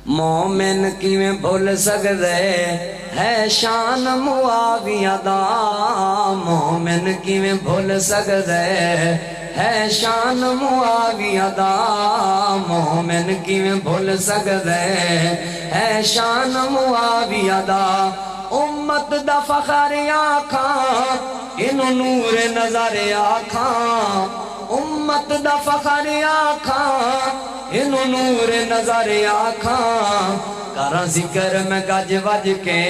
مومن کیویں بھول سکدے ہے شان معاویہ دا، مومن کیویں بھول سکدے ہے شان معاویہ دا، مومن کیویں بھول سکدے ہے شان معاویہ دا۔ امت دا فخر آکھاں انہوں نور نظر آکھاں، امت دا فخر آکھاں انہوں نور نظر آکھاں، کراں ذکر میں گج وج کے،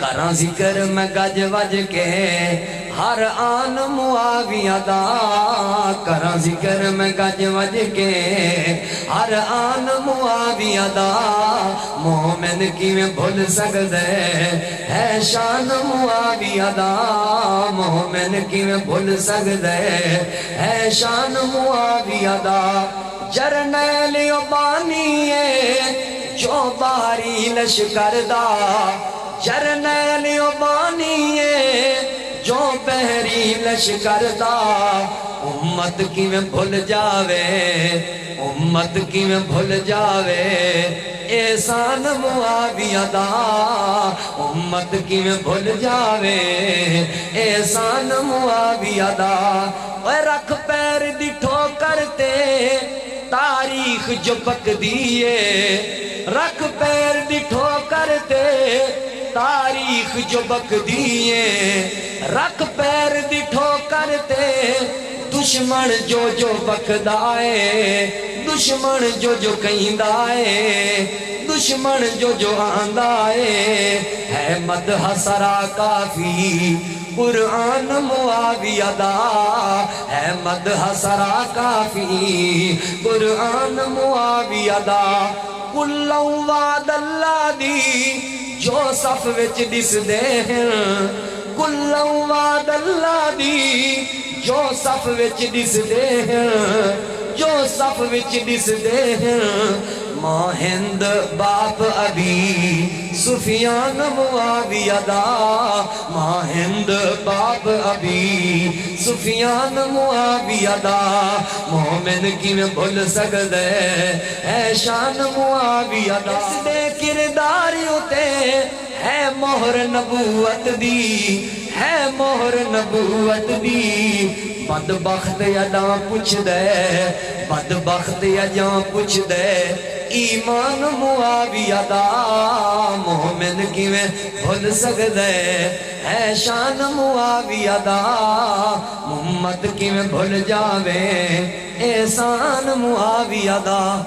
کراں ذکر میں گج وج کے ہر آن معاویہ دا، کراں ذکر میں گج وج کے ہر آن معاویہ دا۔ مومن کیویں بھول سکدے ہے شان معاویہ دا، مومن کیویں بھول سکدے ہے شان معاویہ دا۔ جرنیل بانی ہے جو باری لشکر دا، جرنیل بانی ہے جو بحری لشکر دا۔ امت کیویں بھول جاوے، امت کیویں بھول جاوے احسان معاویہ دا، امت کیویں بھول جاوے احسان معاویہ دا۔ اے رکھ پیر دی ٹھوکر تے تاریخ جو پک دیئے، رکھ پیر دی ٹھوکر تے تاریخ جو بک دیئے، رکھ پیر دی ٹھوکر تے دشمن جو جو بکدائے، دشمن جو جو کہندائے، دشمن جو جو آندائے، ہے مدح سرا کافی قرآن معاویہ دا، ہے مدح سرا کافی قرآن معاویہ دا۔ کلوں وعد اللہ دی جو صف وچ دس دے ہیں، کلوں وعد اللہ دی جو صف وچ دس دے ہیں، جو صف وچ دس دے ہیں۔ ماں ہند باپ ابی سفیان معاویہ دا، ماں ہند باپ ابی سفیان معاویہ دا۔ مومن کیویں بھول سکدے ہے شان معاویہ دا۔ اس دے کردار اتے ہے مہر نبوت دی، ہے مہر نبوت دی۔ بدبخت اجاں پوچھ دے، بدبخت اجاں پوچھ دے ایمان معاویہ دا۔ مومن کیویں بھول سکدے ہے شان معاویہ دا، امت کیویں بھول جاوے احسان معاویہ دا۔